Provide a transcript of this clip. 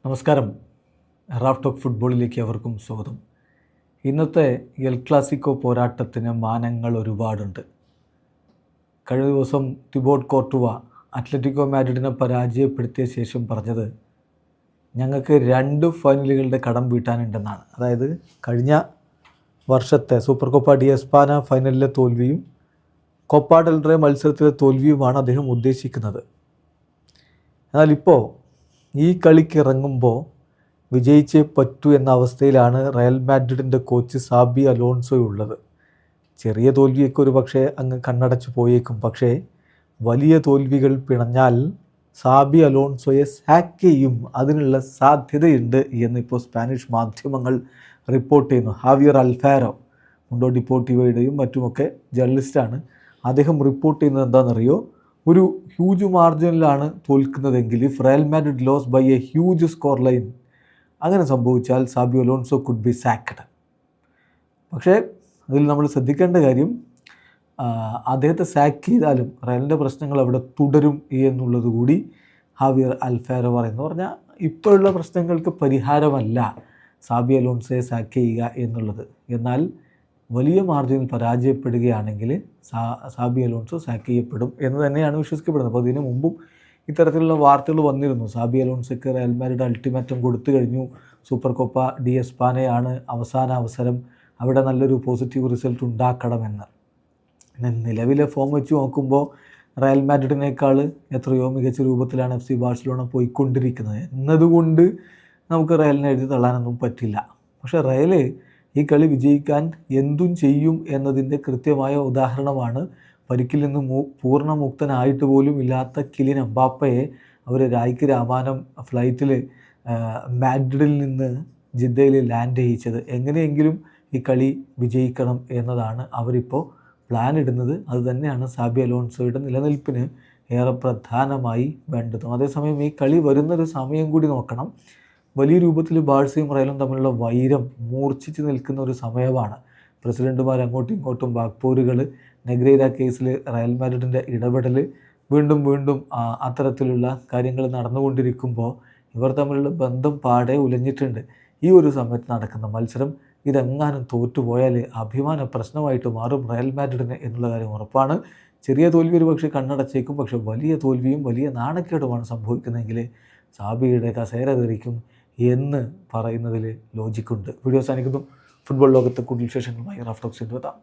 നമസ്കാരം. Raf talk ഫുട്ബോളിലേക്ക് അവർക്കും സ്വാഗതം. ഇന്നത്തെ എൽ ക്ലാസിക്കോ പോരാട്ടത്തിന് മാനങ്ങൾ ഒരുപാടുണ്ട്. കഴിഞ്ഞ ദിവസം തിബോട്ട് കോർട്ടുവ അത്ലറ്റിക്കോ മാഡ്രിഡിനെ പരാജയപ്പെടുത്തിയ ശേഷം പറഞ്ഞത് ഞങ്ങൾക്ക് 2 ഫൈനലുകളുടെ കടം വീട്ടാനുണ്ടെന്നാണ്. അതായത് കഴിഞ്ഞ വർഷത്തെ സൂപ്പർ കോപ്പ ഡി എസ്പാന ഫൈനലിലെ തോൽവിയും കോപ്പ ഡെൽ റേ മത്സരത്തിലെ തോൽവിയുമാണ് അദ്ദേഹം ഉദ്ദേശിക്കുന്നത്. എന്നാൽ ഇപ്പോൾ ഈ കളിക്ക് ഇറങ്ങുമ്പോൾ വിജയിച്ചേ പറ്റൂ എന്ന അവസ്ഥയിലാണ് റയൽ മാഡ്രിഡിൻ്റെ കോച്ച് സാബി അലോൺസോ ഉള്ളത്. ചെറിയ തോൽവിയൊക്കെ ഒരു പക്ഷേ അങ്ങ് കണ്ണടച്ച് പോയേക്കും. പക്ഷേ വലിയ തോൽവികൾ പിണഞ്ഞാൽ സാബി അലോൺസോയെ സാക്ക് ചെയ്യും, അതിനുള്ള സാധ്യതയുണ്ട് എന്നിപ്പോൾ സ്പാനിഷ് മാധ്യമങ്ങൾ റിപ്പോർട്ട് ചെയ്യുന്നു. ഹാവിയർ അൽഫാരോ, മുണ്ടോ ഡിപ്പോർട്ടിവോയുടെയും മറ്റുമൊക്കെ ജേർണലിസ്റ്റാണ്. അദ്ദേഹം റിപ്പോർട്ട് ചെയ്യുന്നത് എന്താണെന്നറിയോ? ഒരു ഹ്യൂജ് മാർജിനിലാണ് തോൽക്കുന്നതെങ്കിൽ if Real Madrid lose by a huge score line, അങ്ങനെ സംഭവിച്ചാൽ Xabi Alonso could be sacked. പക്ഷേ അതിൽ നമ്മൾ ശ്രദ്ധിക്കേണ്ട കാര്യം, അദ്ദേഹത്തെ സാക്ക് ചെയ്താലും റയലിൻ്റെ പ്രശ്നങ്ങൾ അവിടെ തുടരും എന്നുള്ളത് കൂടി ഹാവിയർ അൽഫാരോ പറയുന്നു. പറഞ്ഞാൽ ഇപ്പോഴുള്ള പ്രശ്നങ്ങൾക്ക് പരിഹാരമല്ല സാബി അലോൺസോയെ സാക്ക് ചെയ്യുക എന്നുള്ളത്. എന്നാൽ വലിയ മാർജിനിൽ പരാജയപ്പെടുകയാണെങ്കിൽ സാബി അലോൺസോ സാക്ക് ചെയ്യപ്പെടും എന്ന് തന്നെയാണ് വിശ്വസിക്കപ്പെടുന്നത്. അപ്പോൾ ഇതിനു മുമ്പും ഇത്തരത്തിലുള്ള വാർത്തകൾ വന്നിരുന്നു. സാബി അലോൺസോയ്ക്ക് റയൽ മാഡ്രിഡ് അൾട്ടിമാറ്റം കൊടുത്തു കഴിഞ്ഞു, സൂപ്പർ കോപ്പ ഡി എസ്പാനയാണ് അവസാന അവസരം, അവിടെ നല്ലൊരു പോസിറ്റീവ് റിസൾട്ട് ഉണ്ടാക്കണമെന്ന്. നിലവിലെ ഫോം വെച്ച് നോക്കുമ്പോൾ റയൽ മാഡ്രിഡിനേക്കാൾ എത്രയോ മികച്ച രൂപത്തിലാണ് FC ബാഴ്സലോണ പോയിക്കൊണ്ടിരിക്കുന്നത് എന്നതുകൊണ്ട് നമുക്ക് റയലിനെ എഴുതി തള്ളാനൊന്നും പറ്റില്ല. പക്ഷേ റയൽ ഈ കളി വിജയിക്കാൻ എന്തും ചെയ്യും എന്നതിൻ്റെ കൃത്യമായ ഉദാഹരണമാണ് പരിക്കിൽ നിന്ന് പൂർണ്ണമുക്തനായിട്ട് പോലും ഇല്ലാത്ത കിലിൻ എംബാപ്പയെ അവർ രായ്ക്ക് രാമാനം ഫ്ലൈറ്റിൽ മാഡ്രിഡിൽ നിന്ന് ജിദ്ദയിൽ ലാൻഡ് ചെയ്യിച്ചത്. എങ്ങനെയെങ്കിലും ഈ കളി വിജയിക്കണം എന്നതാണ് അവരിപ്പോൾ പ്ലാൻ ഇടുന്നത്. അതുതന്നെയാണ് സാബി അലോൺസോയുടെ നിലനിൽപ്പിന് ഏറെ പ്രധാനമായി വേണ്ടതും. അതേസമയം ഈ കളി വരുന്നൊരു സമയം കൂടി നോക്കണം. വലിയ രൂപത്തിൽ ബാഴ്സയും റയലും തമ്മിലുള്ള വൈരം മൂർച്ഛിച്ച് നിൽക്കുന്ന ഒരു സമയമാണ്. പ്രസിഡന്റുമാർ അങ്ങോട്ടും ഇങ്ങോട്ടും വാക്പോരുകൾ, നെഗ്രേര കേസിൽ റയൽ മാഡ്രിഡിൻ്റെ ഇടപെടൽ, വീണ്ടും അത്തരത്തിലുള്ള കാര്യങ്ങൾ നടന്നുകൊണ്ടിരിക്കുമ്പോൾ ഇവർ തമ്മിലുള്ള ബന്ധം പാടെ ഉലഞ്ഞിട്ടുണ്ട്. ഈ ഒരു സമയത്ത് നടക്കുന്ന മത്സരം ഇതെങ്ങാനും തോറ്റുപോയാൽ അഭിമാന പ്രശ്നമായിട്ട് മാറും റയൽ മാഡ്രിഡിന് എന്നുള്ള കാര്യം ഉറപ്പാണ്. ചെറിയ തോൽവി ഒരു പക്ഷേ കണ്ണടച്ചേക്കും, പക്ഷേ വലിയ തോൽവിയും വലിയ നാണക്കേടുമാണ് സംഭവിക്കുന്നതെങ്കിൽ സാബിയുടെ കസേര തെറിക്കും എന്ന് പറയുന്നതിൽ ലോജിക്കുണ്ട്. വീഡിയോ അവസാനിക്കുന്നു. ഫുട്ബോൾ ലോകത്തെ കൂടുതൽ വിശേഷങ്ങളുമായി റാഫ് ടോക്സിൽ എത്താം.